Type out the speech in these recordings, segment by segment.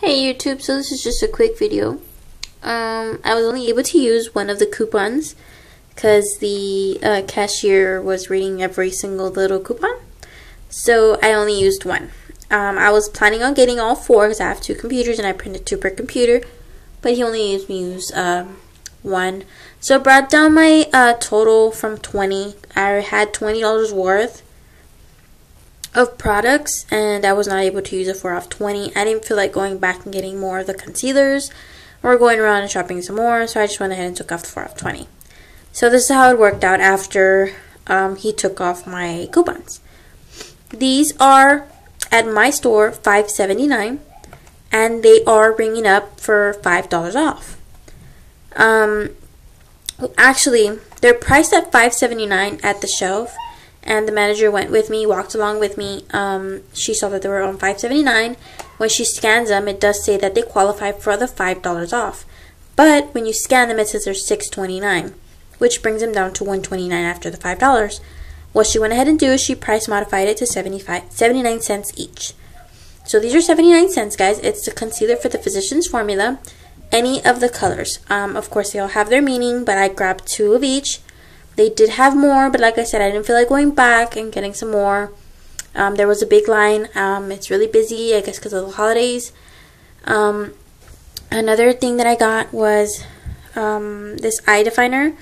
Hey YouTube, so this is just a quick video. I was only able to use one of the coupons because the cashier was reading every single little coupon. So I only used one. I was planning on getting all four because I have two computers and I printed two per computer. But he only used me use one. So it brought down my total from 20. I had $20 worth of products and I was not able to use it for off 20. I didn't feel like going back and getting more of the concealers or going around and shopping some more, so I just went ahead and took off the 4 off 20. So this is how it worked out after he took off my coupons. These are at my store $5.79 and they are ringing up for $5 off. Actually, they're priced at $5.79 at the shelf. And the manager went with me, walked along with me. She saw that they were on $5.79. When she scans them, it does say that they qualify for the $5 off. But when you scan them, it says they're $6.29, which brings them down to $1.29 after the $5. What she went ahead and do is she price modified it to 79 cents each. So these are 79 cents, guys. It's the concealer for the Physicians Formula. Any of the colors. Of course, they all have their meaning, but I grabbed 2 of each. They did have more, but like I said, I didn't feel like going back and getting some more. There was a big line. It's really busy, I guess, because of the holidays. Another thing that I got was this eye definer.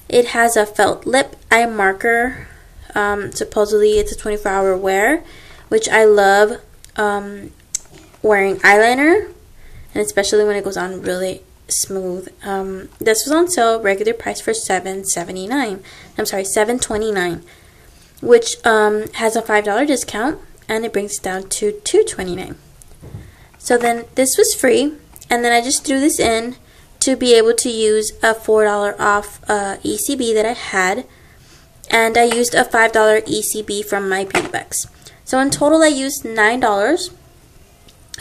It has a felt lip eye marker. Supposedly, it's a 24-hour wear, which I love wearing eyeliner, and especially when it goes on really smooth. This was on sale, regular price for $7.79. I'm sorry, $7.29, which has a $5 discount, and it brings it down to $2.29. So then this was free, and then I just threw this in to be able to use a $4 off ECB that I had, and I used a $5 ECB from my Beauty Bucks. So in total, I used $9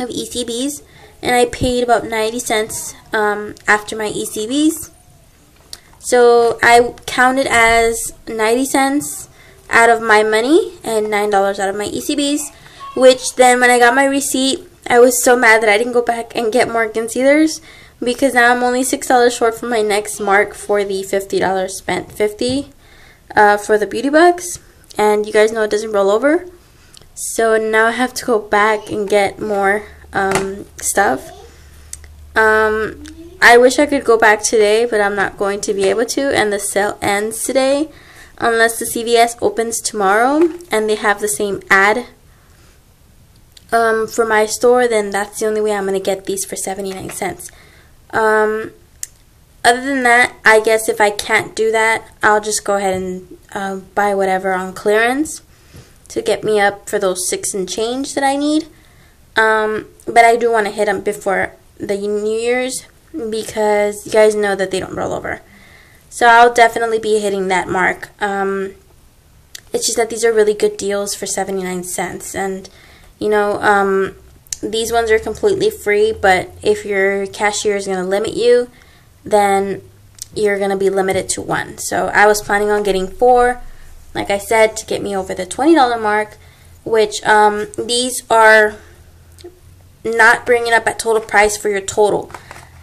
of ECBs. And I paid about 90 cents after my ECBs. So I counted as 90 cents out of my money and $9 out of my ECBs. Which then when I got my receipt, I was so mad that I didn't go back and get more concealers. Because now I'm only $6 short from my next mark for the $50 spent. $50 for the Beauty Bucks. And you guys know it doesn't roll over. So now I have to go back and get more stuff. I wish I could go back today, but I'm not going to be able to, and the sale ends today unless the CVS opens tomorrow and they have the same ad for my store. Then that's the only way I'm going to get these for 79 cents. Other than that, I guess if I can't do that, I'll just go ahead and buy whatever on clearance to get me up for those 6 and change that I need. But I do want to hit them before the New Year's because you guys know that they don't roll over. So I'll definitely be hitting that mark. It's just that these are really good deals for 79 cents. And, you know, these ones are completely free, but if your cashier is going to limit you, then you're going to be limited to 1. So I was planning on getting 4, like I said, to get me over the $20 mark, which these are not bringing up at total price for your total.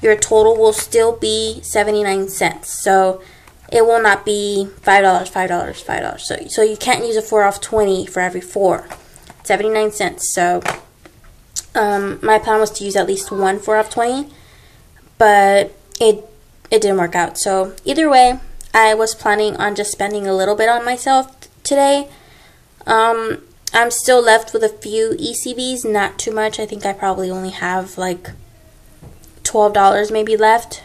Your total will still be 79 cents. So it will not be $5, $5. So you can't use a 4 off 20 for every 4. 79 cents. So my plan was to use at least 1 4 off 20, but it didn't work out. So either way, I was planning on just spending a little bit on myself today. I'm still left with a few ECBs, not too much. I think I probably only have like $12 maybe left.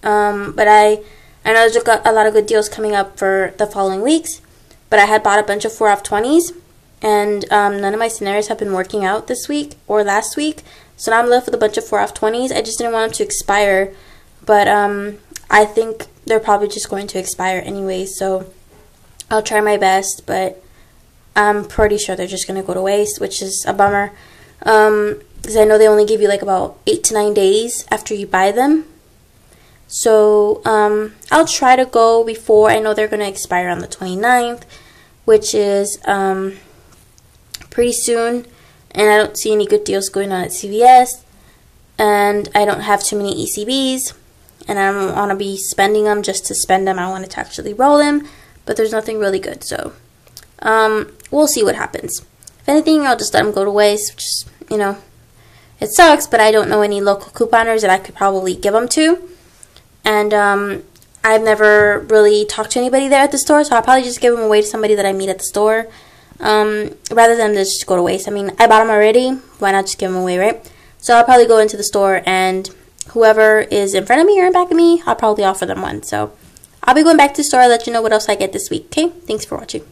But I know there's a lot of good deals coming up for the following weeks. But I had bought a bunch of 4 off 20s. And none of my scenarios have been working out this week or last week. So now I'm left with a bunch of 4 off 20s. I just didn't want them to expire. But I think they're probably just going to expire anyway. So I'll try my best. But I'm pretty sure they're just going to go to waste, which is a bummer. Because I know they only give you like about 8 to 9 days after you buy them. So I'll try to go before. I know they're going to expire on the 29th, which is pretty soon. And I don't see any good deals going on at CVS. and I don't have too many ECBs, and I don't want to be spending them just to spend them. I want to actually roll them, but there's nothing really good, so we'll see what happens. If anything, I'll just let them go to waste, which is, you know, it sucks, but I don't know any local couponers that I could probably give them to, and I've never really talked to anybody there at the store, so I'll probably just give them away to somebody that I meet at the store, rather than just go to waste. I mean, I bought them already, why not just give them away, right? So I'll probably go into the store, and whoever is in front of me or in back of me, I'll probably offer them one. So I'll be going back to the store, I'll let you know what else I get this week, okay? Thanks for watching.